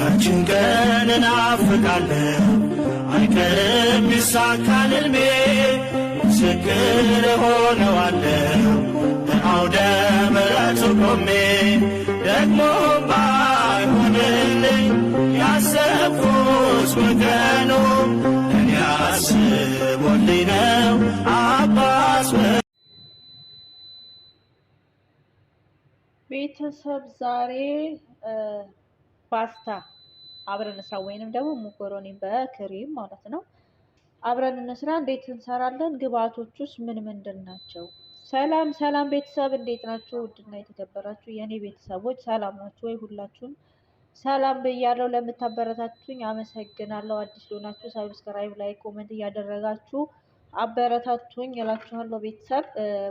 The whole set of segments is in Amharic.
ያችን ቀን እናፍቃለሁ አይቀርም ይሳካል ሕልሜ ምስክር ሆነዋለሁ በአውደ ምሕረቱ ቆሜ ደግሞ ባይሆንልኝ ያሰብኩት ወገኑ እኔ አስቦልኝ ነው አባት ቤተሰብ ዛሬ ፓስታ አብረን እንስራ ወይንም ደግሞ መኮሮኒ በክሬም ማለት ነው። አብረን እንስራ። እንዴት እንሰራለን? ግብአቶቹስ ምን ምንድን ናቸው? ሰላም ሰላም ቤተሰብ እንዴት ናችሁ? ውድና የተከበራችሁ የኔ ቤተሰቦች ሰላም ናችሁ ወይ? ሁላችሁም ሰላም ብያለሁ። ለምታበረታቱኝ አመሰግናለሁ። አዲስ ሆናችሁ ሰብስክራይብ፣ ላይክ፣ ኮሜንት እያደረጋችሁ አበረታቱኝ እላችኋለሁ። ቤተሰብ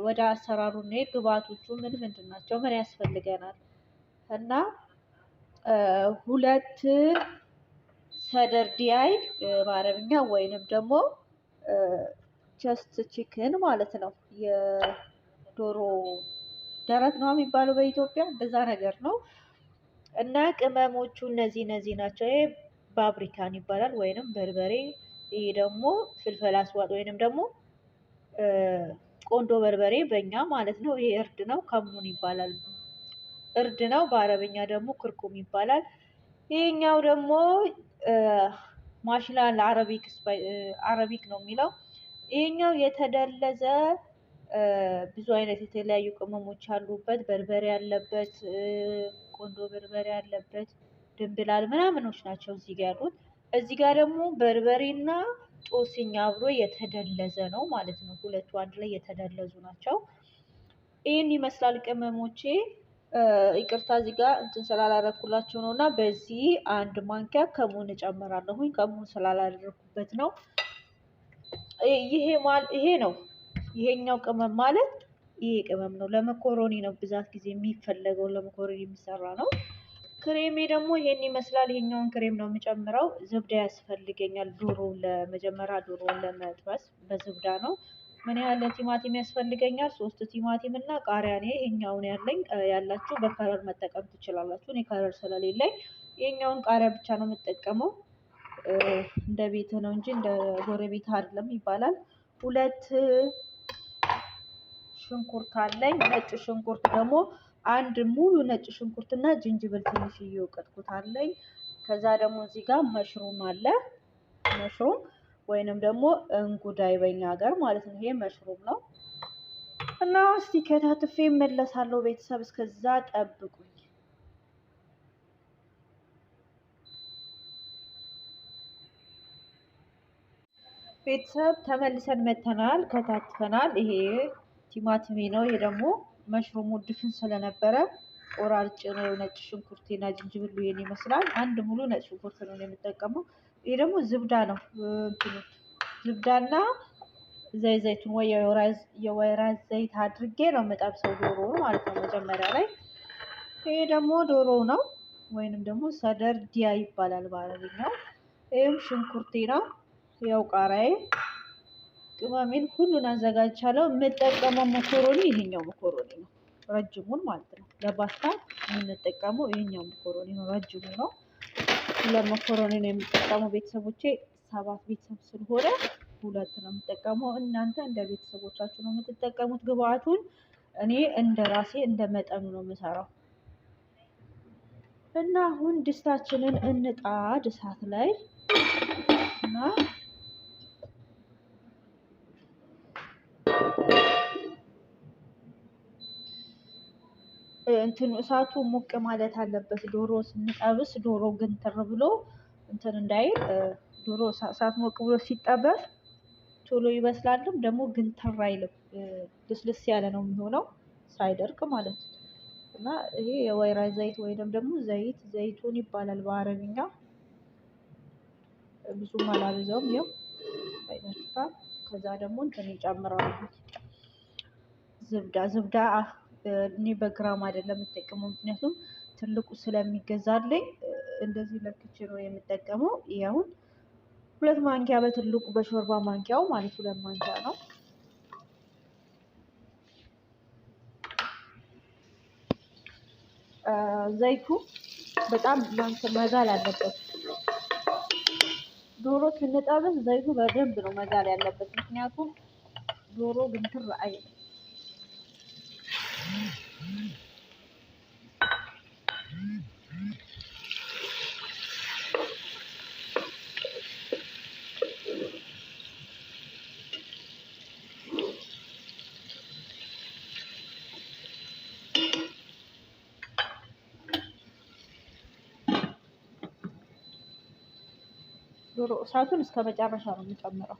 ወደ አሰራሩ እንሄድ። ግብአቶቹ ምን ምንድን ናቸው? ምን ያስፈልገናል? እና ሁለት ሰደር ዲያይ በአረብኛ ወይንም ደግሞ ቸስት ቺክን ማለት ነው። የዶሮ ደረት ነው የሚባለው በኢትዮጵያ እንደዛ ነገር ነው። እና ቅመሞቹ እነዚህ ናቸው። ይሄ ባብሪካን ይባላል ወይንም በርበሬ። ይሄ ደግሞ ፍልፈል አስዋጥ ወይንም ደግሞ ቆንዶ በርበሬ በእኛ ማለት ነው። ይሄ እርድ ነው፣ ከሙን ይባላል። እርድ ነው። በአረበኛ ደግሞ ክርኩም ይባላል። ይሄኛው ደግሞ ማሽላል አረቢክ ነው የሚለው። ይሄኛው የተደለዘ ብዙ አይነት የተለያዩ ቅመሞች አሉበት። በርበሬ ያለበት፣ ቆንዶ በርበሬ ያለበት፣ ድንብላል ምናምኖች ናቸው እዚህ ጋር ያሉት። እዚህ ጋር ደግሞ በርበሬና ጦስኝ አብሮ የተደለዘ ነው ማለት ነው። ሁለቱ አንድ ላይ የተደለዙ ናቸው። ይህን ይመስላል ቅመሞቼ። ይቅርታ እዚህ ጋር እንትን ስላላረኩላቸው ነው። እና በዚህ አንድ ማንኪያ ከሙን እጨምራለሁኝ። ከሙን ስላላደረኩበት ነው። ይሄ ነው ይሄኛው ቅመም ማለት ይሄ ቅመም ነው። ለመኮሮኒ ነው ብዛት ጊዜ የሚፈለገው፣ ለመኮሮኒ የሚሰራ ነው። ክሬሜ ደግሞ ይሄን ይመስላል። ይሄኛውን ክሬም ነው የምጨምረው። ዝብዳ ያስፈልገኛል። ለመጀመሪያ ዶሮውን ለመጥበስ በዝብዳ ነው። ምን ያህል ቲማቲም ያስፈልገኛል? 3 ቲማቲም እና ቃሪያ ነው። ይሄኛውን ያላችሁ በከለር መጠቀም ትችላላችሁ። እኔ ከለር ስለሌለኝ ይሄኛውን ቃሪያ ብቻ ነው የምጠቀመው። እንደ ቤት ነው እንጂ እንደ ጎረቤት አይደለም ይባላል። 2 ሽንኩርት አለኝ። ነጭ ሽንኩርት ደግሞ አንድ ሙሉ ነጭ ሽንኩርት እና ዝንጅብል ትንሽ እየወቀጥኩት አለኝ። ከዛ ደግሞ እዚህ ጋር መሽሩም አለ። መሽሩም ወይንም ደግሞ እንጉዳይ በእኛ ሀገር ማለት ነው። ይሄ መሽሩም ነው። እና እስቲ ከታትፌ እመለሳለሁ ቤተሰብ፣ እስከዛ ጠብቁኝ። ቤተሰብ ተመልሰን መተናል። ከታትፈናል። ይሄ ቲማቲሜ ነው። ይሄ ደግሞ መሽሩሙ ድፍን ስለነበረ ቆራርጬ ነው። ነጭ ሽንኩርቴና ዝንጅብሉ ይሄን ይመስላል። አንድ ሙሉ ነጭ ሽንኩርት ነው የምጠቀመው። ይሄ ደግሞ ዝብዳ ነው። ዝብዳና ዘይቱን ወይ የወይራ ዘይት አድርጌ ነው የምጠብሰው ዶሮ ማለት ነው መጀመሪያ ላይ። ይሄ ደግሞ ዶሮ ነው ወይንም ደግሞ ሰደር ዲያ ይባላል በአረብኛው። ይሄም ሽንኩርቴ ነው። ያው ቃሪያዬ፣ ቅመሜን ሁሉን አዘጋጅቻለሁ። የምጠቀመው መኮሮኒ ይሄኛው መኮሮኒ ነው፣ ረጅሙን ማለት ነው። ለፓስታ የምንጠቀመው ይሄኛው መኮሮኒ ነው፣ ረጅሙ ነው። ለመኮሮኒ ነው የምጠቀመው ቤተሰቦቼ። 7 ቤተሰብ ስለሆነ 2 ነው የምጠቀመው። እናንተ እንደ ቤተሰቦቻችሁ ነው የምትጠቀሙት ግብአቱን። እኔ እንደ ራሴ እንደ መጠኑ ነው የምሰራው። እና አሁን ድስታችንን እንጣድ እሳት ላይ እና እንትን እሳቱ ሞቅ ማለት አለበት። ዶሮ ስንጠብስ ዶሮ ግንትር ብሎ እንትን እንዳይል፣ ዶሮ እሳት ሞቅ ብሎ ሲጠበስ ቶሎ ይበስላልም ደግሞ ግንትር አይልም። ልስልስ ያለ ነው የሚሆነው ሳይደርቅ ማለት ነው። እና ይሄ የወይራ ዘይት ወይንም ደግሞ ዘይቱን ይባላል በአረብኛ። ብዙም አላበዛውም። ይኸው አይታችሁታል። ከዛ ደግሞ እንትን ይጨምራሉ። ዝብዳ እኔ በግራም አይደለም የምጠቀመው፣ ምክንያቱም ትልቁ ስለሚገዛልኝ እንደዚህ ለክቼ ነው የምጠቀመው። ይሄውን 2 ማንኪያ በትልቁ በሾርባ ማንኪያው ማለት 2 ማንኪያ ነው። ዘይቱ በጣም መጋል አለበት። ዶሮ ስንጠብስ ዘይቱ በደንብ ነው መጋል ያለበት፣ ምክንያቱም ዶሮ ግንትር አይልም። ዶሮ እሳቱን እስከ መጨረሻ ነው የምጨምረው።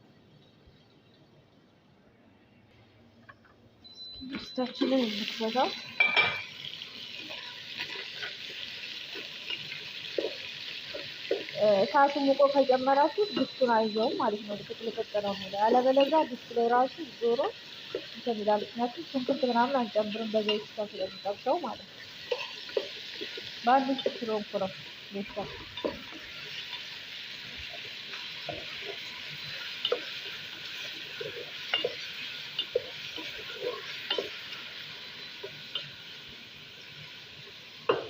ድስታችንን እንክፈታው። እሳቱ ሙቆ ከጨመራችሁ ድስቱን አይዘውም ማለት ነው። ልቅቅ ነው የሚለው። አለበለዚያ ድስቱ ላይ ራሱ ዶሮ እንትን ይላል። ምክንያቱም ሽንኩርት ምናምን አንጨምርም በዘይት ስለሚጠብሰው ማለት ነው። በአንድ ውስጥ ስለሆንኩ ነው ቤተሰብ።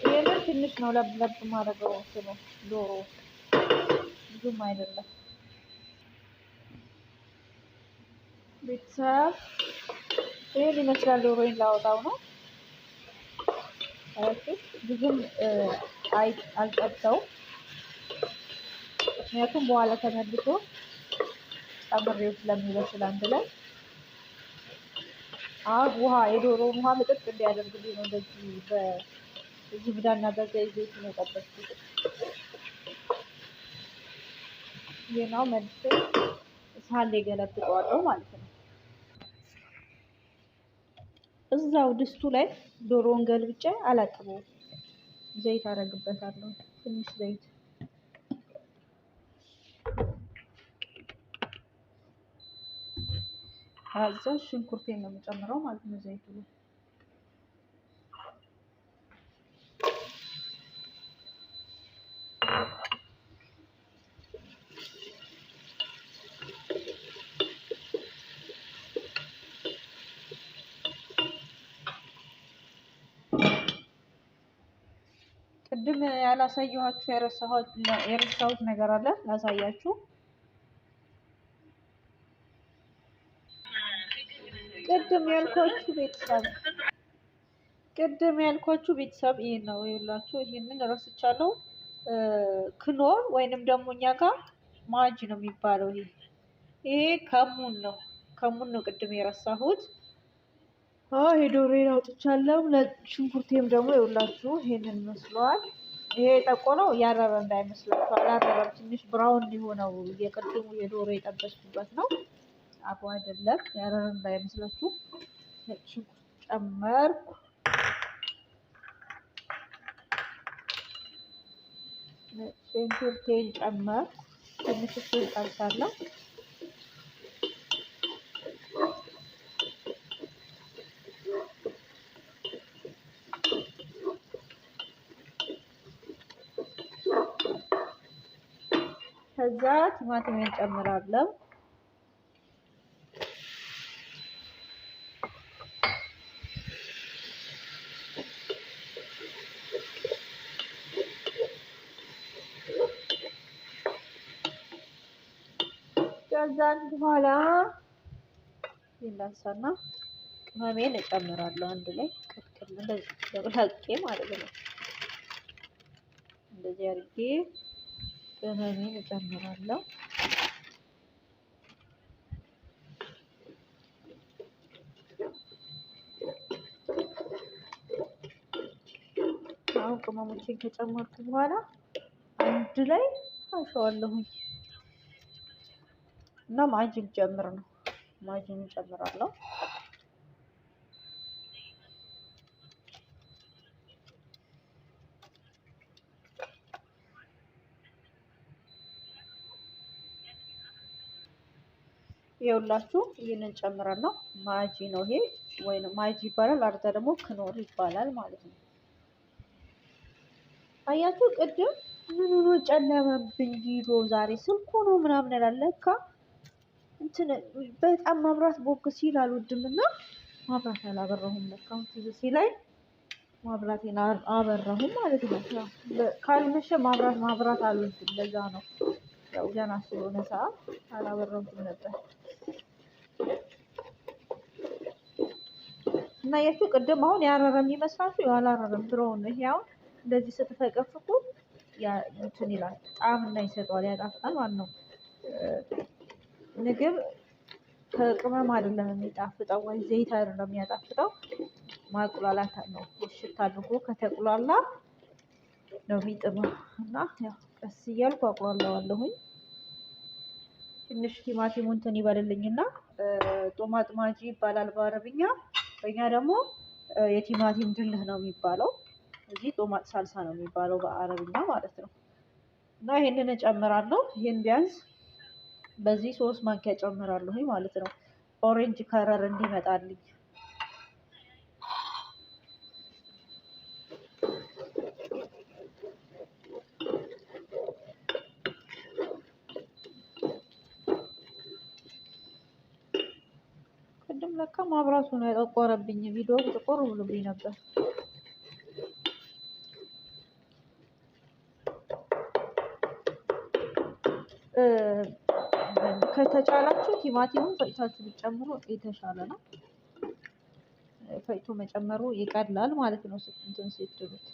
ይህንን ትንሽ ነው ለብ ማድረገው ስለ ዶሮ ብዙም አይደለም። ቤተሰብ ይህን ይመስላል። ዶሮዬን ላወጣው ነው። ብዙም አልጠብሰውም፣ ምክንያቱም በኋላ ተመልሶ ጨምሬው ስለሚበስል አንድ ላይ። አሁን ውሃ የዶሮውን ውሃ ምጥጥ እንዲያደርግልኝ ነው እንደዚህ በዝብዳና በዘይት ነው የጠበስኩት። ዜናው መልሼ ሳህን ላይ ገለብጠዋለሁ ማለት ነው። እዛው ድስቱ ላይ ዶሮውን ገልብጬ አላጥበውም። ዘይት አደርግበታለሁ፣ ትንሽ ዘይት። ከዛ ሽንኩርቴን ነው የምጨምረው ማለት ነው ዘይቱ ላይ። ቅድም ያላሳየኋችሁ የረሳሁት ነገር አለ፣ ላሳያችሁ። ቅድም ያልኳችሁ ቤተሰብ ይሄን ነው ይላችሁ። ይሄንን ረስቻለሁ። ክኖር ወይንም ደግሞ እኛ ጋር ማጅ ነው የሚባለው። ይሄ ከሙን ነው ቅድም የረሳሁት። የዶሮዬን አውጥቻለሁ። ነጭ ሽንኩርቴም ደግሞ ይኸውላችሁ ይሄንን መስሏል። ይሄ የጠቆረው ያረረ እንዳይመስላችሁ፣ አላረረም። ትንሽ ብራውን የሆነው የቅድሙ የዶሮ የጠበስኩበት ነው። አቦ አይደለም፣ ያረረ እንዳይመስላችሁ። ነጭ ሽንኩርት ጨመርኩ። ነጭ ሽንኩርቴን ጨመርኩ። ትንሽ እሱን ጠብሳለሁ። ከዛ ቲማቲሜን ጨምራለሁ። ከዛን በኋላ ይላሳና ቅመሜን እጨምራለሁ አንድ ላይ ቅጥል እንደዚህ ደብላቄ ማለት ነው። እንደዚህ አድርጌ ቅመሜን እጨምራለሁ። አሁን ቅመሞችን ከጨመርኩ በኋላ አንድ ላይ አሸዋለሁኝ እና ማጂን ጨምር ነው። ማጂን ጨምራለሁ። ይኸውላችሁ ይህንን ጨምረን ነው። ማጂ ነው ይሄ፣ ወይንም ማጂ ይባላል። አርዛ ደግሞ ክኖር ይባላል ማለት ነው። አያችሁ ቅድም ምን ሆኖ ጨለመብኝ ቪዲዮ ዛሬ ስልኩ ነው ምናምን ያላለካ እንትን በጣም መብራት ቦግ ሲል አልወድምና መብራት አላበራሁም። ለካ ትዝ ሲለኝ ማብራቴን አበራሁም ማለት ነው። ያው ካልመሸ ማብራት አልወድም። ለዛ ነው ያው ገና ስለሆነ ሰዓት አላበራሁትም ነበር። እና ያቺው ቅድም አሁን ያረረ የሚመስላችሁ ያላረረም ብሮውን ነው። ይሄ አሁን እንደዚህ ስትፈቀፍቁ ያ እንትን ይላል ጣዕምና ይሰጠዋል፣ ያጣፍጣል ማለት ነው። ምግብ ከቅመም አይደለም የሚጣፍጠው ወይ ዘይት አይደለም የሚያጣፍጠው፣ ማቁላላት ነው። እሽት አድርጎ ከተቁላላ ነው የሚጥመው። እና ያው ቀስ እያልኩ አቁላለዋለሁኝ። ትንሽ ቲማቲሙ እንትን ይበልልኝና ጦማጥማጂ ይባላል በአረብኛ፣ በእኛ ደግሞ የቲማቲም ድልህ ነው የሚባለው። እዚህ ጦማጥ ሳልሳ ነው የሚባለው በአረብኛ ማለት ነው። እና ይሄንን እጨምራለሁ። ይሄን ቢያንስ በዚህ 3 ማንኪያ ጨምራለሁ ማለት ነው፣ ኦሬንጅ ከረር እንዲመጣልኝ። ቅድም ለካ ማብራቱ ነው የጠቆረብኝ፣ ቪዲዮ ጥቁር ብሎብኝ ነበር። ከተቻላችሁ ቲማቲሙን ፈጭታችሁ ብትጨምሩ የተሻለ ነው። ፈጭቶ መጨመሩ ይቀላል ማለት ነው እንትን ስትሉት።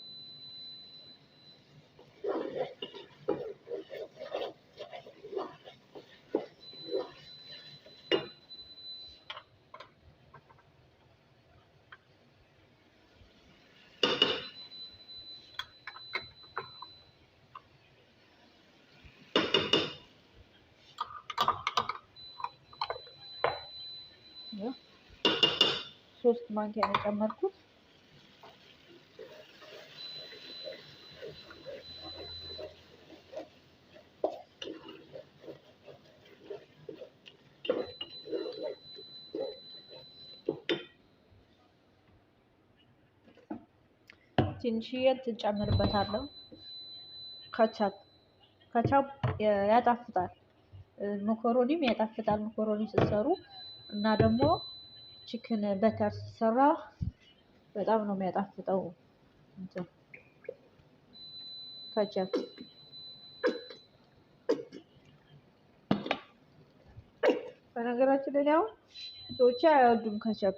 ሶስት ማንኪያ ነው የጨመርኩት። ትንሽዬ ትጨምርበታለሁ ካቻፕ ያጣፍጣል። መኮሮኒም ያጣፍጣል መኮሮኒ ስትሰሩ። እና ደግሞ ቺክን በተር ሲሰራ በጣም ነው የሚያጣፍጠው እንትን ካቻፕ። በነገራችን ላይ ያው ሰዎች አይወዱም ካቻፕ፣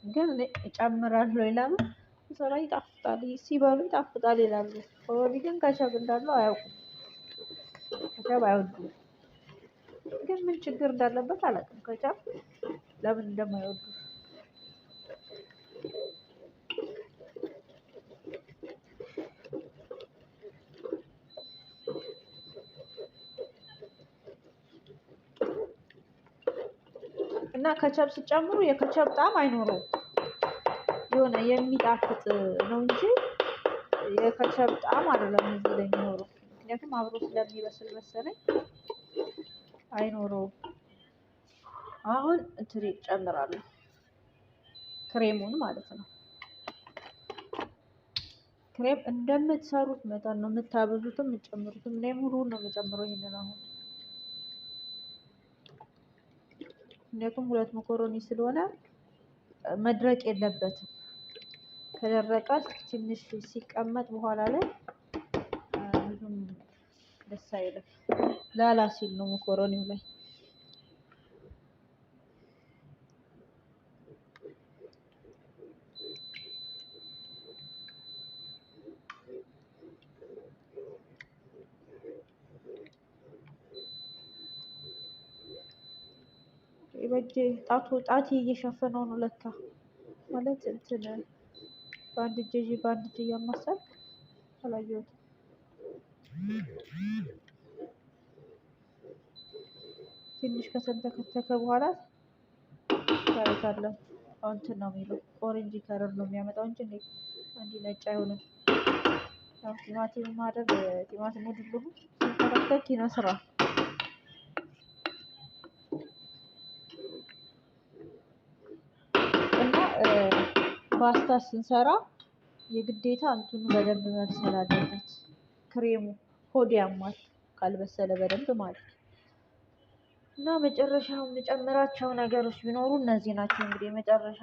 ግን እኔ እጨምራለሁ። ለምን ሰራ ይጣፍጣል፣ ሲበሉ ይጣፍጣል ይላሉ። ኦሬዲ ግን ካቻፕ እንዳለው አያውቁም። ካቻፕ አይወዱም፣ ግን ምን ችግር እንዳለበት አላውቅም። ካቻፕ ለምን እንደማይወዱ እና ከቻፕ ሲጨምሩ የከቻፕ ጣዕም አይኖረውም፣ የሆነ የሚጣፍጥ ነው እንጂ የከቻፕ ጣዕም አይደለም እዚህ ላይ የሚኖረው። ምክንያቱም አብሮ ስለሚበስል መሰለኝ አይኖረውም። አሁን እንትሪ ጨምራለሁ፣ ክሬሙን ማለት ነው። ክሬም እንደምትሰሩት መጠን ነው የምታበዙትም የምትጨምሩትም። እኔ ሙሉውን ነው የምጨምረው ይሄንን አሁን፣ ምክንያቱም 2 መኮሮኒ ስለሆነ መድረቅ የለበትም። ከደረቀ ትንሽ ሲቀመጥ በኋላ ላይ ብዙም ደስ አይልም። ላላ ሲል ነው መኮሮኒው ላይ። በእጄ ጣቴ እየሸፈነው ነው ለካ። ማለት እንትን በአንድ እጄ በአንድ እጄ እያማሰል አላየሁትም። ትንሽ ከተንተከተከ በኋላ ታዩታላችሁ። አሁን እንትን ነው የሚለው ኦሬንጅ ከለር ነው የሚያመጣው እንጂ አንዲ ነጭ አይሆንም። ያው ቲማቲም ማድረግ ቲማቲም ወድልሁ ሲንተከተክ ይነስራል። ፓስታ ስንሰራ የግዴታ እንትኑ በደንብ መብሰል አለበት። ክሬሙ ሆድ ያማል ካልበሰለ በደንብ ማለት ነው። እና መጨረሻው የምጨምራቸው ነገሮች ቢኖሩ እነዚህ ናቸው። እንግዲህ መጨረሻ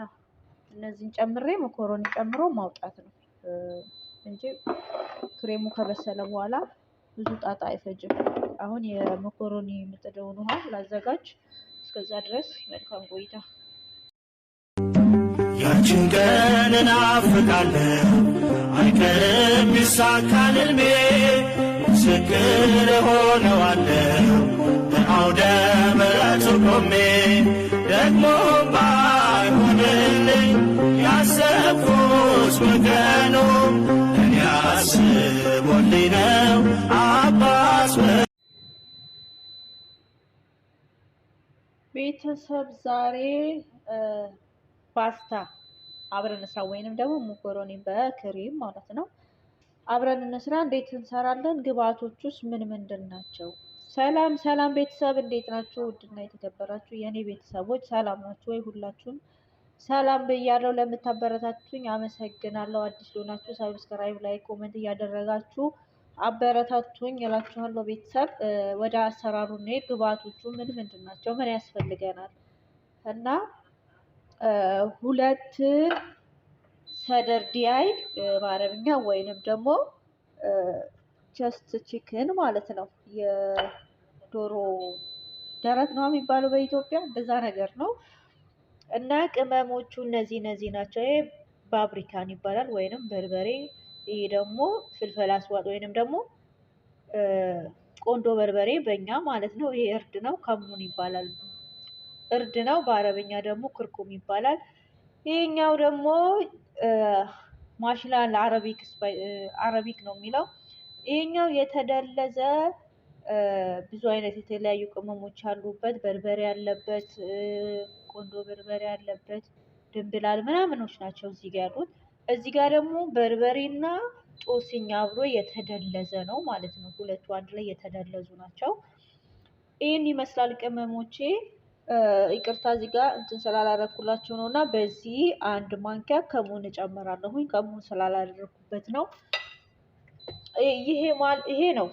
እነዚህን ጨምሬ መኮሮኒ ጨምሮ ማውጣት ነው። እንጂ ክሬሙ ከበሰለ በኋላ ብዙ ጣጣ አይፈጅም። አሁን የመኮሮኒ የምጥደውን ውሃ ላዘጋጅ። እስከዛ ድረስ መልካም ቆይታ። ያችን ቀን እናፍቃለሁ አይቀርም ይሳካል ሕልሜ ምስክር ሆነዋለሁ በአውደ ምሕረቱ ቆሜ ደግሞ ባይሆንልኝ ያሰብኩት ወገኑ እኔ አስቦልኝ ነው አባስ ቤተሰብ ዛሬ ፓስታ አብረን እንስራ፣ ወይንም ደግሞ መኮሮኒ በክሬም ማለት ነው። አብረን እንስራ። እንዴት እንሰራለን? ግብአቶቹስ ምን ምንድን ናቸው? ሰላም ሰላም ቤተሰብ እንዴት ናችሁ? ውድና የተከበራችሁ የኔ ቤተሰቦች ሰላም ናችሁ ወይ? ሁላችሁም ሰላም ብያለሁ። ለምታበረታቱኝ አመሰግናለሁ። አዲስ ሆናችሁ ሰብስክራይብ፣ ላይክ፣ ኮሜንት እያደረጋችሁ አበረታቱኝ እላችኋለሁ። ቤተሰብ ወደ አሰራሩ እንሄድ። ግብአቶቹ ምን ምንድን ናቸው? ምን ያስፈልገናል? እና ሁለት ሰደር ዲያይ በአረብኛ ወይንም ደግሞ ቸስት ቺክን ማለት ነው። የዶሮ ደረት ነው የሚባለው በኢትዮጵያ እንደዛ ነገር ነው። እና ቅመሞቹ እነዚህ ናቸው። ይሄ ባብሪካን ይባላል ወይንም በርበሬ። ይሄ ደግሞ ፍልፈል አስዋጥ ወይንም ደግሞ ቆንዶ በርበሬ በእኛ ማለት ነው። ይሄ እርድ ነው፣ ከሙን ይባላል። እርድ ነው። በአረበኛ ደግሞ ክርኩም ይባላል። ይሄኛው ደግሞ ማሽላል አረቢክ ነው የሚለው። ይሄኛው የተደለዘ ብዙ አይነት የተለያዩ ቅመሞች ያሉበት በርበሬ ያለበት፣ ቆንዶ በርበሬ ያለበት፣ ድንብላል ምናምኖች ናቸው እዚህ ጋር ያሉት። እዚህ ጋር ደግሞ በርበሬና ጦስኝ አብሮ የተደለዘ ነው ማለት ነው። ሁለቱ አንድ ላይ የተደለዙ ናቸው። ይህን ይመስላል ቅመሞቼ። ይቅርታ እዚህ ጋር እንትን ስላላረኩላችሁ ነው እና በዚህ አንድ ማንኪያ ከሙን እጨምራለሁኝ። ከሙን ስላላደረኩበት ነው። ይሄ ነው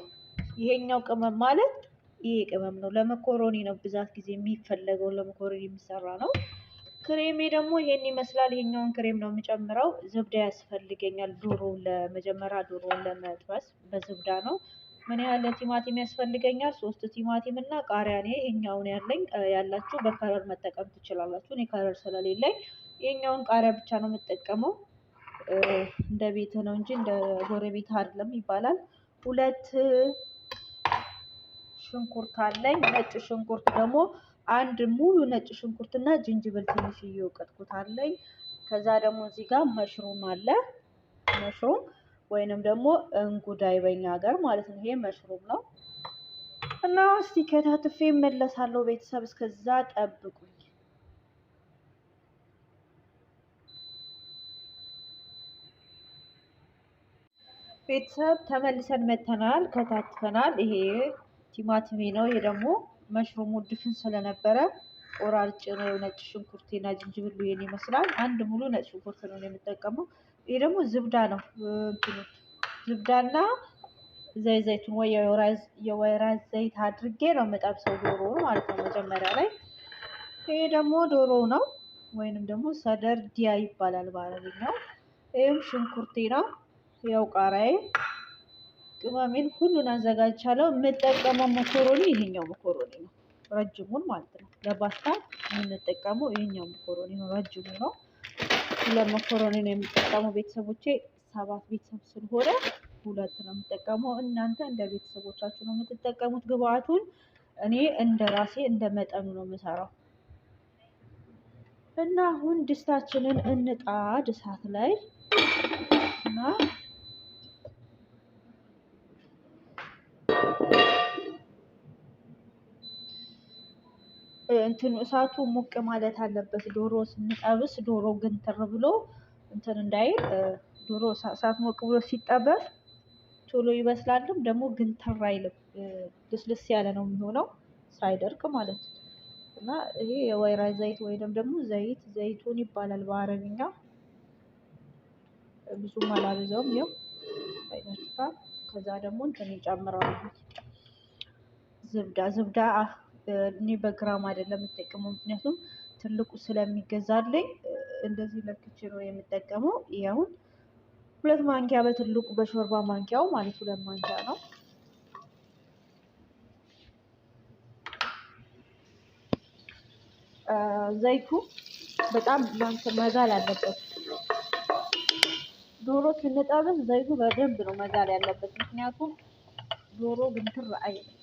ይሄኛው ቅመም ማለት ይሄ ቅመም ነው። ለመኮሮኒ ነው ብዛት ጊዜ የሚፈለገው፣ ለመኮሮኒ የሚሰራ ነው። ክሬሜ ደግሞ ይሄን ይመስላል። ይሄኛውን ክሬም ነው የምጨምረው። ዝብዳ ያስፈልገኛል። ለመጀመሪያ ዶሮውን ለመጥበስ በዝብዳ ነው። ምን ያህል ቲማቲም ያስፈልገኛል? 3 ቲማቲም እና ቃሪያ። እኔ ይሄኛውን ያላችሁ በከረር መጠቀም ትችላላችሁ። እኔ ከረር ስለሌለኝ ይሄኛውን ቃሪያ ብቻ ነው የምጠቀመው። እንደ ቤት ነው እንጂ እንደ ጎረቤት አይደለም ይባላል። 2 ሽንኩርት አለኝ። ነጭ ሽንኩርት ደግሞ አንድ ሙሉ ነጭ ሽንኩርት እና ዝንጅብል ትንሽ እየወቀጥኩት አለኝ። ከዛ ደግሞ እዚህ ጋር መሽሩም አለ። መሽሩም ወይንም ደግሞ እንጉዳይ በኛ ሀገር ማለት ነው። ይሄ መሽሩም ነው። እና እስቲ ከታትፌ እመለሳለሁ ቤተሰብ፣ እስከዛ ጠብቁኝ። ቤተሰብ ተመልሰን መተናል፣ ከታትፈናል። ይሄ ቲማቲሜ ነው። ይሄ ደግሞ መሽሩሙ ድፍን ስለነበረ ቆራርጬ ነው። ነጭ ሽንኩርቴና ዝንጅብሉ ይሄን ይመስላል። አንድ ሙሉ ነጭ ሽንኩርት ነው የምጠቀመው። ይሄ ደግሞ ዝብዳ ነው። ዝብዳና ዘይቱን ወይ የወይራ ዘይት አድርጌ ነው የምጠብሰው ዶሮ ማለት ነው መጀመሪያ ላይ። ይሄ ደግሞ ዶሮ ነው ወይንም ደግሞ ሰደር ዲያ ይባላል በአረብኛው። ይሄም ሽንኩርቴ ነው። ያው ቃሪያዬ፣ ቅመሜን ሁሉን አዘጋጅቻለሁ። የምጠቀመው መኮሮኒ ይሄኛው መኮሮኒ ነው፣ ረጅሙን ማለት ነው። ለፓስታ የምንጠቀመው ይሄኛው መኮሮኒ ነው፣ ረጅሙ ነው። ለመኮሮኒ ነው የምጠቀመው ቤተሰቦቼ። 7 ቤተሰብ ስለሆነ 2 ነው የምጠቀመው። እናንተ እንደ ቤተሰቦቻችሁ ነው የምትጠቀሙት ግብአቱን። እኔ እንደ ራሴ እንደ መጠኑ ነው የምሰራው። እና አሁን ድስታችንን እንጣድ እሳት ላይ እና እንትን እሳቱ ሞቅ ማለት አለበት። ዶሮ ስንጠብስ ዶሮ ግንትር ብሎ እንትን እንዳይል፣ ዶሮ እሳት ሞቅ ብሎ ሲጠበስ ቶሎ ይበስላልም ደግሞ ግንትር አይልም። ልስልስ ያለ ነው የሚሆነው ሳይደርቅ ማለት ነው። እና ይሄ የወይራ ዘይት ወይንም ደግሞ ዘይቱን ይባላል በአረብኛ። ብዙም አላበዛውም። ይኸው አይታችሁታል። ከዛ ደግሞ እንትን ይጨምራሉ። ዝብዳ እኔ በግራም አይደለም የምጠቀመው፣ ምክንያቱም ትልቁ ስለሚገዛልኝ እንደዚህ ለክቼ ነው የምጠቀመው። ይሄውን 2 ማንኪያ በትልቁ በሾርባ ማንኪያው ማለት 2 ማንኪያ ነው። ዘይቱ በጣም መጋል አለበት። ዶሮ ስንጠብስ ዘይቱ በደንብ ነው መጋል ያለበት፣ ምክንያቱም ዶሮ ግንትር አይልም።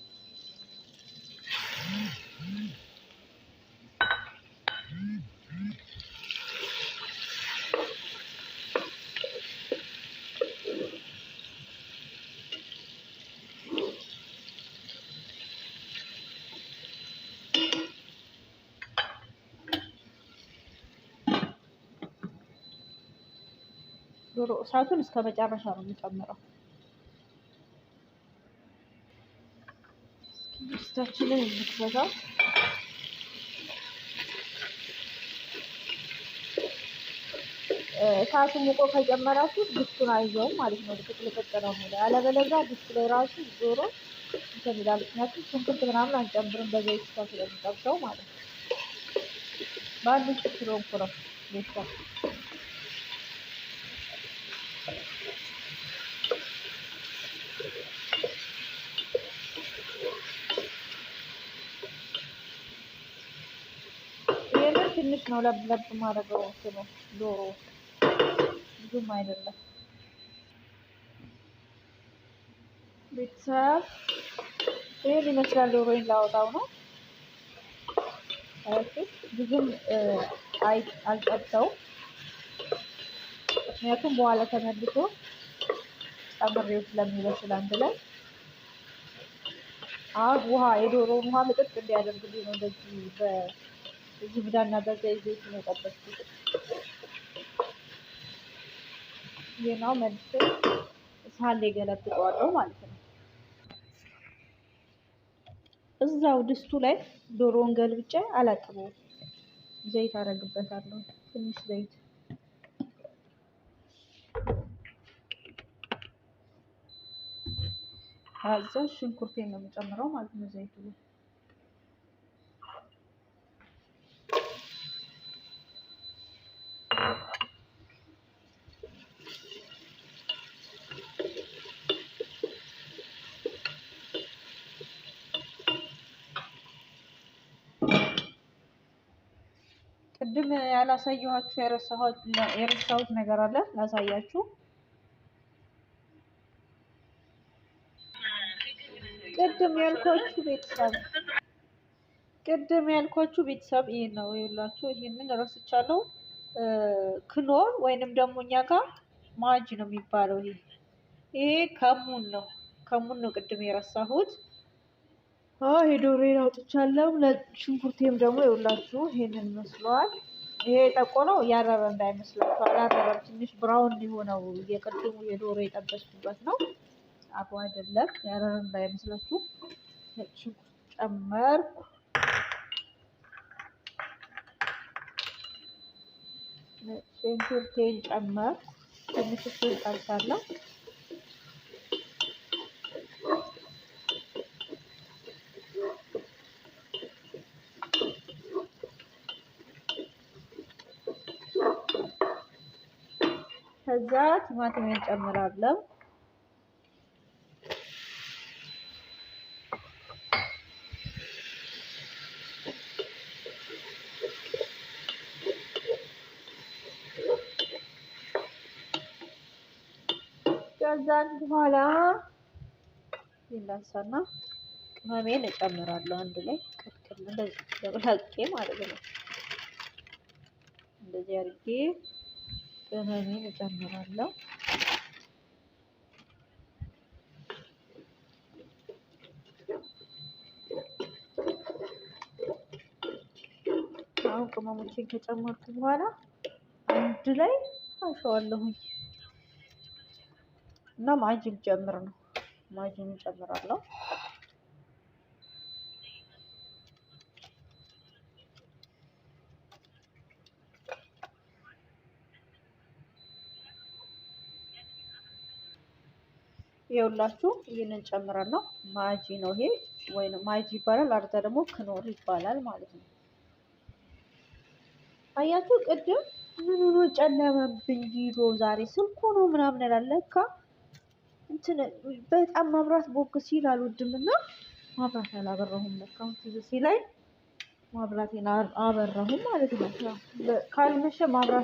ዶሮ እሳቱን እስከ መጨረሻ ነው የምጨምረው። ድስታችንን እንክፈታው። እሳቱን ሙቆ ከጨመራችሁ ድስቱን አይዘውም ማለት ነው። ልቅቅ ነው የሚለው። አለበለዚያ ድስቱ ላይ ራሱ ዶሮ እንትን ይላል። ምክንያቱም ሽንኩርት ምናምን አንጨምርም በዘይት እሳት ስለሚጠብሰው ማለት ነው። በአንድ ውስጥ ስለሆንኩ ነው ቤተሰብ። ይሄንን ትንሽ ነው ለብ ማድረገው ነው ዶሮ ብዙም አይደለም። ቤተሰብ ይሄን ይመስላል። ዶሮዬን ላወጣው ነው። ኦኬ ብዙም አልጠብሰውም፣ ምክንያቱም በኋላ ተመልሶ ጨምሬው ስለሚበስል አንድ ላይ። አሁን ውሃ የዶሮውን ውሃ ምጥጥ እንዲያደርግልኝ ነው እንደዚህ በዝብዳና በዘይት ነው የጠበስኩት። ይሄናው መልሼ ሳህን ላይ ገለብጠዋለሁ ማለት ነው። እዛው ድስቱ ላይ ዶሮውን ገልብጬ አላጥበውም። ዘይት አደርግበታለሁ፣ ትንሽ ዘይት። ከዛ ሽንኩርቴን ነው የምጨምረው ማለት ነው ዘይቱ ላይ። ቅድም ያላሳየኋችሁ የረሳሁት ነገር አለ፣ ላሳያችሁ። ቅድም ያልኳችሁ ቤተሰብ ይሄን ነው ይላችሁ። ይሄንን ረስቻለሁ። ክኖር ወይንም ደግሞ እኛ ጋር ማጅ ነው የሚባለው። ይሄ ከሙን ነው ቅድም የረሳሁት። የዶሮዬን አውጥቻለሁ። ሽንኩርቴም ደግሞ ይኸውላችሁ ይሄንን መስሏል። ይሄ የጠቆረው ያረረ እንዳይመስላችሁ፣ አላረረም። ትንሽ ብራውን የሆነው የቅድሙ የዶሮ የጠበስኩበት ነው። አቦ አይደለም፣ ያረረ እንዳይመስላችሁ። ነጭ ሽንኩርት ጨመርኩ። ነጭ ሽንኩርቴን ጨመርኩ። ትንሽ እሱን ጠብሳለሁ። ከዛ ቲማቲሜን ጨምራለሁ። ከዛን በኋላ ይላሳና ቅመሜን እጨምራለሁ አንድ ላይ ቅቅል እንደዚህ ደብላቄ ማለት ነው። እንደዚህ አድርጌ ቅመሜን እጨምራለሁ። አሁን ቅመሞችን ከጨመርኩ በኋላ አንድ ላይ አሸዋለሁኝ እና ማጅን ጨምር ነው። ማጅን ጨምራለሁ። ይኸውላችሁ ይሄንን ጨምራለሁ። ማጂ ነው ይሄ፣ ወይንም ማጂ ይባላል። አርዛ ደግሞ ክኖር ይባላል ማለት ነው። አያችሁ ቅድም ምን ሆኖ ጨለመብኝ ቪዲዮ ዛሬ ስልኩ ነው ምናምን እላለሁ። ለካ እንትን በጣም መብራት ቦግ ሲል አልወድም እና ማብራት አላበራሁም። ለካ ትዝ ሲለኝ ማብራቴን አበራሁም ማለት ነው። ካልመሸ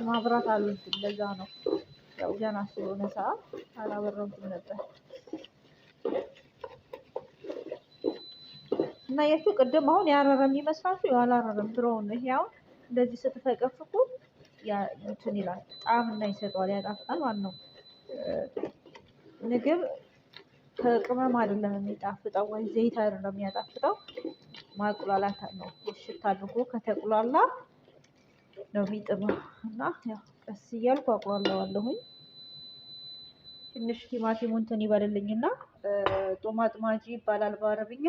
ማብራት አልወድም። ለዛ ነው ያው ገና ስለሆነ ሰዓት አላበራሁም ነበር። እና የቱ ቅድም አሁን ያረረ የሚመስላችሁ ያላረረም ብሮውን ነው። ያው እንደዚህ ስትፈቀፍቁ ያ እንትን ይላል ጣዕምና ይሰጠዋል፣ ያጣፍጣል ማለት ነው። ምግብ ከቅመም አይደለም የሚጣፍጠው ወይ ዘይት አይደለም የሚያጣፍጠው፣ ማቁላላት ነው። እሽት አድርጎ ከተቁላላ ነው የሚጥመው። እና ያው ቀስ እያልኩ አቁላለዋለሁኝ። ትንሽ ቲማቲሙ እንትን ይበልልኝና ጦማጥማጂ ይባላል በአረብኛ፣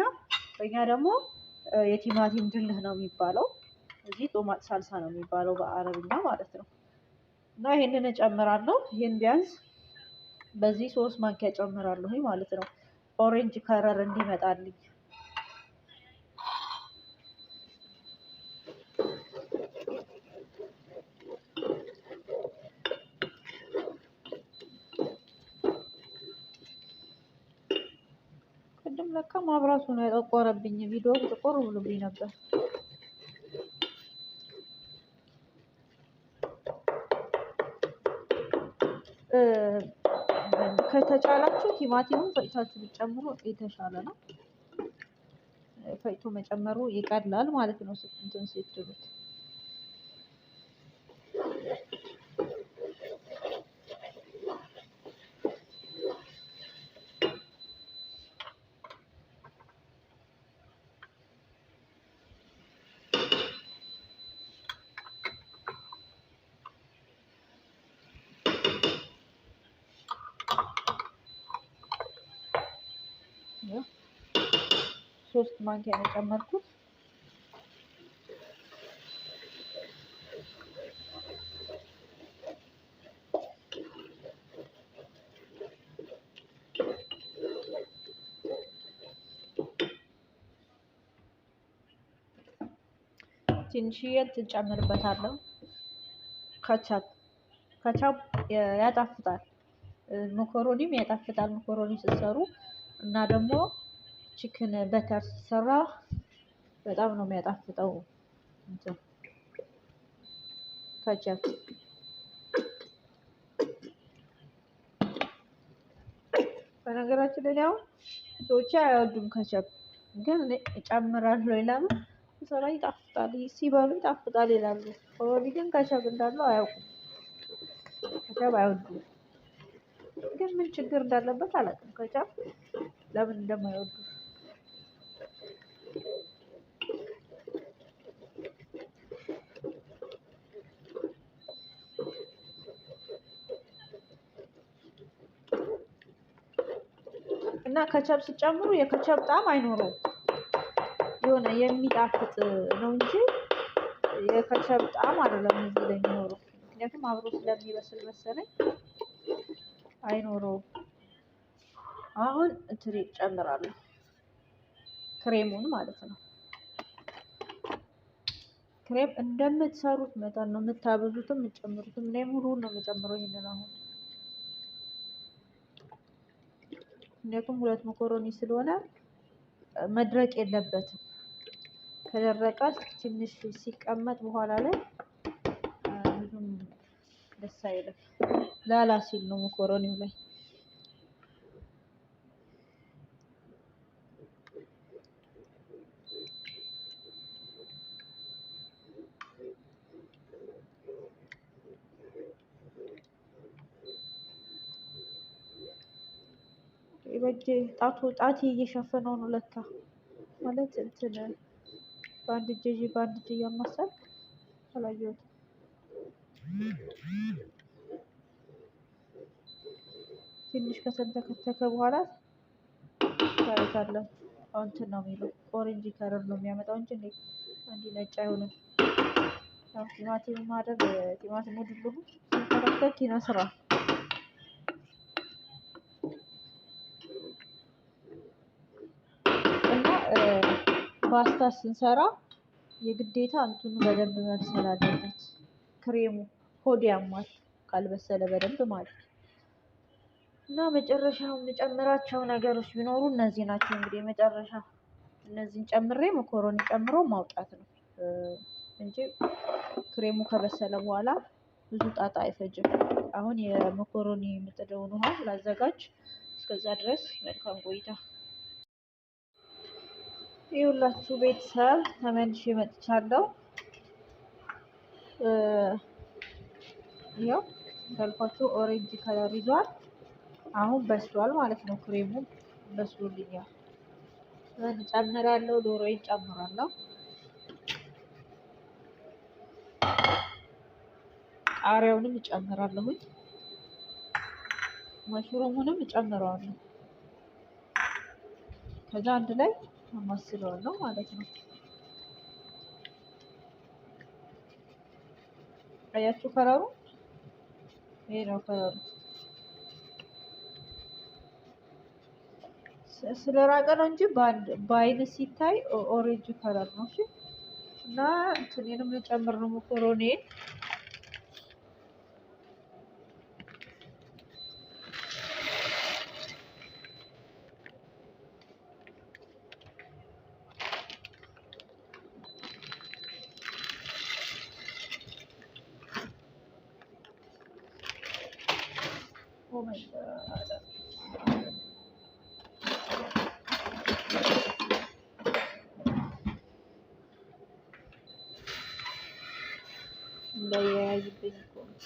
በእኛ ደግሞ የቲማቲም ድልህ ነው የሚባለው። እዚህ ጦማጥ ሳልሳ ነው የሚባለው በአረብኛ ማለት ነው። እና ይሄንን እጨምራለሁ። ይሄን ቢያንስ በዚህ 3 ማንኪያ ጨምራለሁኝ ማለት ነው፣ ኦሬንጅ ከረር እንዲመጣልኝ። ቅድም ለካ ማብራቱ ነው የጠቆረብኝ። ቪዲዮ ጥቁር ብሎብኝ ነበር። ከተቻላችሁ ቲማቲሙን ፈጭታችሁ ብትጨምሩ የተሻለ ነው። ፈጭቶ መጨመሩ ይቀላል ማለት ነው እንትን ስትሉት። ሶስት ማንኪያ ነው የጨመርኩት። ትንሽዬ ትጨምርበታለሁ። ካቻፕ ያጣፍጣል፣ መኮሮኒም ያጣፍጣል መኮሮኒ ስትሰሩ። እና ደግሞ ቺክን በተር ሲሰራ በጣም ነው የሚያጣፍጠው እንትን ካቻፕ። በነገራችን ላይ ያው ሰዎች አይወዱም ካቻፕ፣ ግን እኔ እጨምራለሁ። ለምን ሰራ ይጣፍጣል፣ ሲበሉ ይጣፍጣል ይላሉ። ኦሮቢ ግን ካቻፕ እንዳለው አያውቁም፣ ካቻፕ አይወዱም። ግን ምን ችግር እንዳለበት አላውቅም፣ ካቻፕ ለምን እንደማይወዱ። እና ካቻፕ ሲጨምሩ የካቻፕ ጣዕም አይኖረውም፣ የሆነ የሚጣፍጥ ነው እንጂ የካቻፕ ጣዕም አይደለም እዚህ ላይ የሚኖረው። ምክንያቱም አብሮ ስለሚበስል መሰለኝ አይኖረውም። አሁን እንትን ጨምራለሁ፣ ክሬሙን ማለት ነው። ክሬም እንደምትሰሩት መጠን ነው የምታበዙትም የምትጨምሩትም። እኔ ሙሉውን ነው የምጨምረው ይሄንን አሁን፣ ምክንያቱም 2 መኮሮኒ ስለሆነ መድረቅ የለበትም። ከደረቀ ትንሽ ሲቀመጥ በኋላ ላይ ብዙም ደስ አይልም። ላላ ሲል ነው መኮሮኒው ላይ። በእጄ ጣቴ እየሸፈነው ነው ለካ። ማለት እንትን በአንድ እጄ እያማሰል አላየሁትም። ትንሽ ከተንተከተከ በኋላ ታዩታላችሁ። እንትን ነው የሚለው ኦሬንጅ ከለር ነው የሚያመጣው እንጂ እንዲህ ነጭ አይሆንም። ያው ቲማቲም ማድረግ ቲማቲም ወድልሁ ሲንተከተክ ይነስራል። እና ፓስታ ስንሰራ የግዴታ እንትኑ በደንብ መብሰል አለበት ክሬሙ። ሆድ ያሟል ካልበሰለ በደንብ ማለት ነው። እና መጨረሻው የምጨምራቸው ነገሮች ቢኖሩ እነዚህ ናቸው። እንግዲህ መጨረሻ እነዚህን ጨምሬ መኮረኒ ጨምሮ ማውጣት ነው እንጂ ክሬሙ ከበሰለ በኋላ ብዙ ጣጣ አይፈጅም። አሁን የመኮረኒ የምጥደውን ውሃ ላዘጋጅ። እስከዛ ድረስ መልካም ቆይታ። ይኸውላችሁ ቤተሰብ ተመልሼ መጥቻለሁ። ያው እንዳልኳችሁ ኦሬንጅ ከለር ይዟል። አሁን በስሏል ማለት ነው። ክሬሙ በስሎልኛል። ምን ጨምራለሁ? ዶሮዬን ጨምራለሁ። ቃሪያውንም እጨምራለሁኝ። መሽሩሙንም እጨምረዋለሁ። ከዛ አንድ ላይ አማስለዋለሁ ማለት ነው። አያችሁ ከለሩ ይሄ ነው ከለሩ። ስለራቀ ነው እንጂ በአይን ሲታይ ኦሬንጅ ከለር ነው። እሺ እና እንትኔንም ልጨምር ነው መኮረኒ እንዳያያዝብኝ እኮ ነው።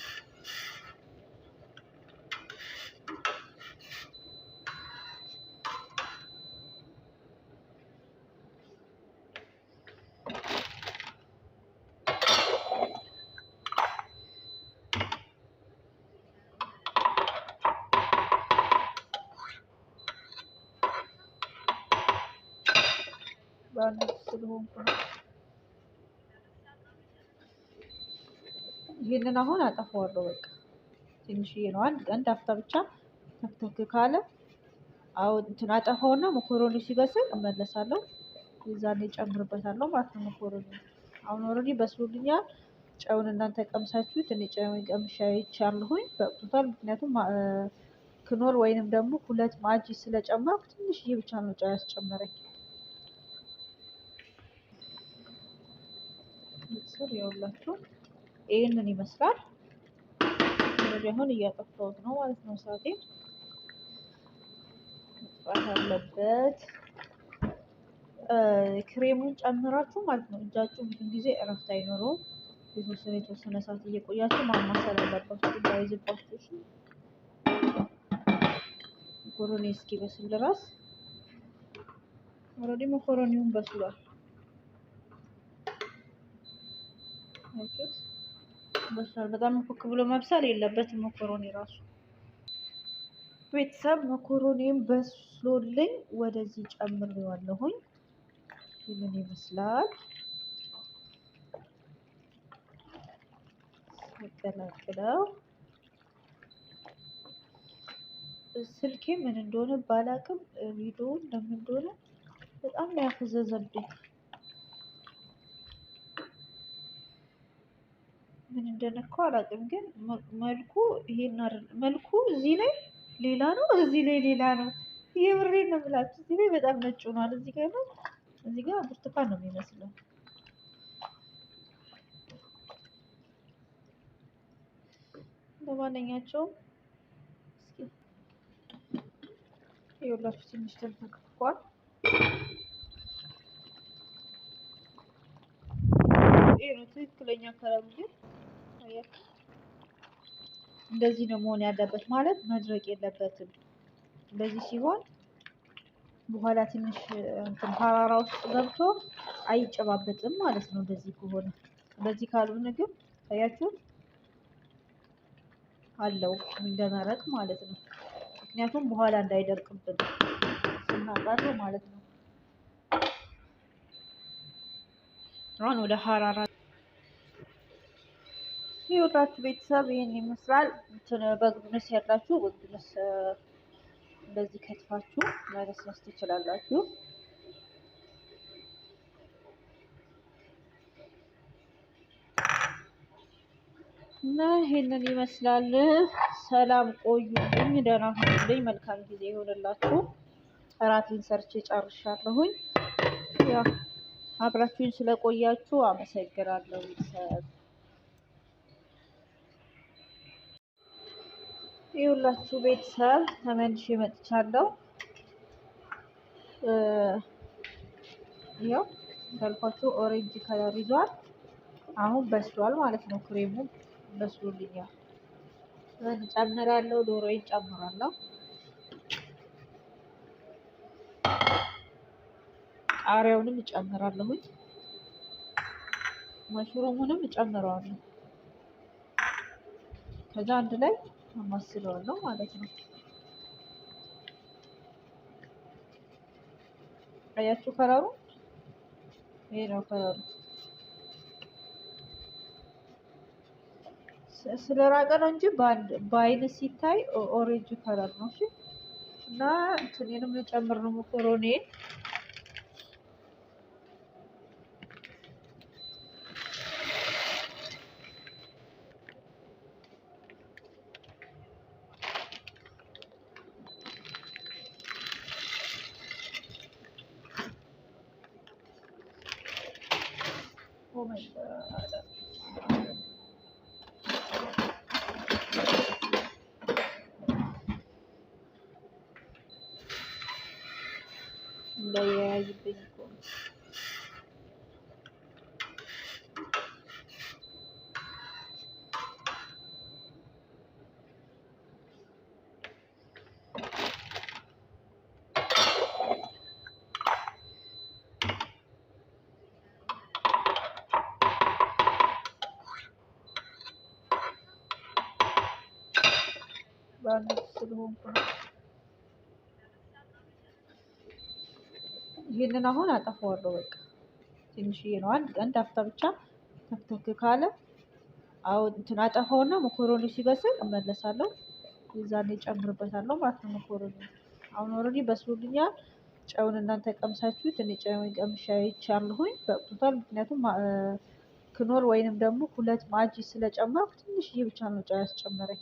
በአንድ ስለሆንኩ ነው። ይሄንን አሁን አጠፋዋለሁ። በቃ ትንሽዬ ነው። አንድ አፍታ ብቻ ተክተክ ካለ አሁን እንትን አጠፋውና መኮረኒ ሲበስል እመለሳለሁ። የዛኔ ጨምርበታለሁ ማለት ነው። መኮረኒ አሁን ኦልሬዲ በስሎልኛል። ጨውን እናንተ ቀምሳችሁት እኔ ጨውን ቀምሼ አይቻለሁኝ። በቅቶታል። ምክንያቱም ክኖር ወይንም ደግሞ 2 ማጂ ስለጨመርኩ ትንሽዬ ብቻ ነው ጨው ያስጨመረኝ። ምስር ይኸውላችሁ ይሄንን ይመስላል። ስለዚህ አሁን እያጠፋሁት ነው ማለት ነው። እሳቴን መጥፋት አለበት። ክሬሙን ጨምራችሁ ማለት ነው። እጃችሁ ብዙ ጊዜ እረፍት አይኖረውም። የተወሰነ ሰዓት እየቆያችሁ ማማሰል አለባችሁ እንዳይዝባችሁ። መኮረኒ እስኪበስል ድረስ ኦልሬዲ መኮረኒውን በስሏል። በስሏል። በጣም ኩክ ብሎ መብሰል የለበትም መኮረኒ ራሱ። ቤተሰብ መኮረኒም በስሎልኝ ወደዚህ ጨምሬዋለሁኝ። ይህንን ይመስላል። አቀላቅለው ስልኬ ምን እንደሆነ ባላቅም ቪዲዮ ለምን እንደሆነ በጣም ያፈዘዘብኝ። ምን እንደነካው አላውቅም፣ ግን መልኩ ይሄን አይደል። መልኩ እዚህ ላይ ሌላ ነው፣ እዚህ ላይ ሌላ ነው። የምሬን ነው የምላችሁ። እዚህ ላይ በጣም ነጭ ሆኗል። እዚህ ጋር ነው፣ እዚህ ጋር ብርቱካን ነው የሚመስለው። ለማንኛቸውም እስኪ ይኸውላችሁ ትንሽ ተንተክቷል። ይሄ ነው ትክክለኛ ከለሩ። ግን እንደዚህ ነው መሆን ያለበት፣ ማለት መድረቅ የለበትም። እንደዚህ ሲሆን በኋላ ትንሽ እንትን ሀራራ ውስጥ ገብቶ አይጨባበጥም ማለት ነው። እንደዚህ ከሆነ እንደዚህ ካልሆነ ግን ታያችሁ አለው እንደመረቅ ማለት ነው። ምክንያቱም በኋላ እንዳይደርቅብን ስናቀርብ ማለት ነው። አሁን ወደ ሀራራ ይወጣችሁ ቤተሰብ ይሄን ይመስላል። እንትን በግብነስ ያላችሁ በግብነስ እንደዚህ ከትፋችሁ ማለስለስ ትችላላችሁ። እና ይሄንን ይመስላል። ሰላም ቆዩልኝ፣ ደህና ሁኑልኝ፣ መልካም ጊዜ ይሆንላችሁ። እራቴን ሰርቼ ጨርሻለሁኝ። ያው አብራችሁኝ ስለቆያችሁ አመሰግናለሁ ቤተሰብ። ይኸውላችሁ ቤተሰብ ተመልሼ መጥቻለሁ። ያው እንዳልኳችሁ ኦሬንጅ ከለር ይዟል። አሁን በስሏል ማለት ነው። ክሬሙ በስሎልኛል። ጨምራለሁ፣ ዶሮዬን ጨምራለሁ፣ ቃሪያውንም እጨምራለሁኝ፣ መሽሩሙንም እጨምረዋለሁ። ከዛ አንድ ላይ አማስለዋለሁ ማለት ነው። አያችሁ ከለሩ ይሄ ነው ከለሩ። ስለራቀ ነው እንጂ በአይን ሲታይ ኦሬንጅ ከለር ነው። እሺ እና እንትኔንም ልጨምር ነው መኮሮኔ። Oh my god. እንዳያያዝብኝ እኮ ባንድ ስለሆንኩ ነው። ይሄንን አሁን አጠፋዋለሁ። በቃ ትንሽዬ ነው፣ አንድ አፍታ ብቻ ተክተክ ካለ አሁን እንትን አጠፋውና መኮሮኒ ሲበስል እመለሳለሁ። የዛኔ ጨምርበታለሁ ማለት ነው መኮሮኒ። አሁን ኦልሬዲ በስሎልኛል። ጨውን እናንተ ቀምሳችሁት፣ እኔ ጨውን ቀምሼ አይቻለሁኝ፣ በቅቶታል። ምክንያቱም ክኖር ወይንም ደግሞ ሁለት ማጂ ስለጨመርኩ ትንሽዬ ብቻ ነው ጨው ያስጨመረኝ።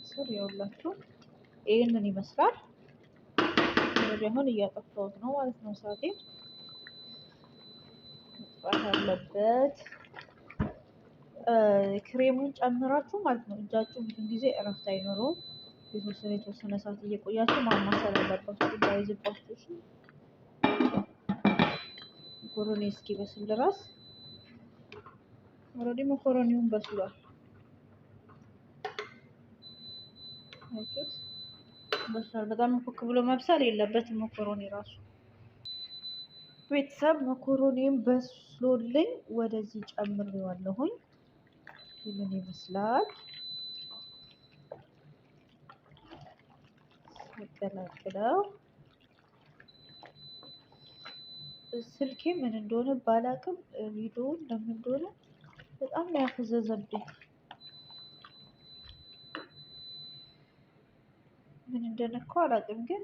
ስር ይኸውላችሁ ይሄንን ይመስላል። ስለዚህ አሁን እያጠፋሁት ነው ማለት ነው። እሳቴን መጥፋት አለበት። ክሬሙን ጨምራችሁ ማለት ነው። እጃችሁ ብዙ ጊዜ እረፍት አይኖረውም። የተወሰነ ሰዓት እየቆያችሁ ማማሰል አለባችሁ እንዳይዝባችሁ። መኮሮኒ እስኪበስል ድረስ ኦልሬዲ መኮሮኒውን በስሏል። በስሏል። በጣም ኩክ ብሎ መብሰል የለበትም መኮሮኒ ራሱ። ቤተሰብ መኮሮኒም በስሎልኝ ወደዚህ ጨምሬዋለሁኝ። ይሄንን ይመስላል። አቀላቅለው ስልኬ ምን እንደሆነ ባላቅም ቪዲዮ ለምን እንደሆነ በጣም ነው ያፈዘዘብኝ። ምን እንደነካው አላውቅም፣ ግን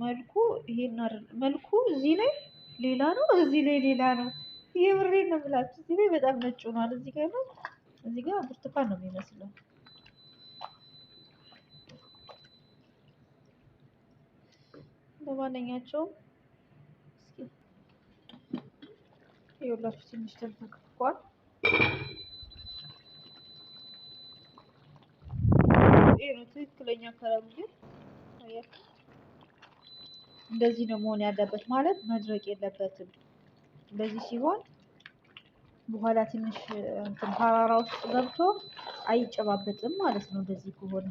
መልኩ ይሄን አይደል፣ መልኩ እዚህ ላይ ሌላ ነው፣ እዚህ ላይ ሌላ ነው። የብሬን ነው የምላችሁ። እዚህ ላይ በጣም ነጭ ሆኗል። እዚህ ጋር ነው፣ እዚህ ጋር ብርቱካን ነው የሚመስለው። ለማንኛቸውም እስኪ ይኸውላችሁ ትንሽ ተንተክቷል። ይሄ ነው ትክክለኛ ከለሩ። ግን እንደዚህ ነው መሆን ያለበት፣ ማለት መድረቅ የለበትም። እንደዚህ ሲሆን በኋላ ትንሽ እንትን ሀራራ ውስጥ ገብቶ አይጨባበጥም ማለት ነው። እንደዚህ ከሆነ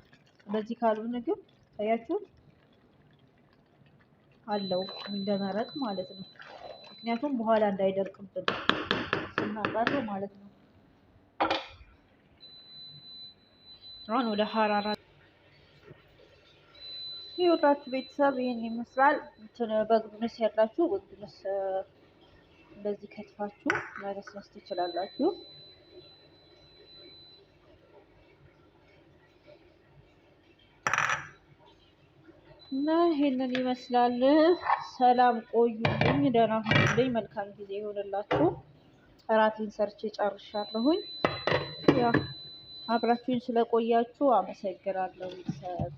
እንደዚህ ካልሆነ ግን ታያችሁ አለው እንደመረቅ ማለት ነው። ምክንያቱም በኋላ እንዳይደርቅብን ስናቀርብ ማለት ነው። አሁን ወደ ሀራራ ይወጣችሁ ቤተሰብ ይሄን ይመስላል። እንትን በግብነስ ያላችሁ በግብነስ እንደዚህ ከትፋችሁ ማለስለስ ትችላላችሁ። እና ይሄንን ይመስላል። ሰላም ቆዩልኝ፣ ደህና ሁኑልኝ፣ መልካም ጊዜ ይሆንላችሁ። እራቴን ሰርቼ ጨርሻለሁኝ። ያው አብራችሁኝ ስለቆያችሁ አመሰግናለሁ ቤተሰብ።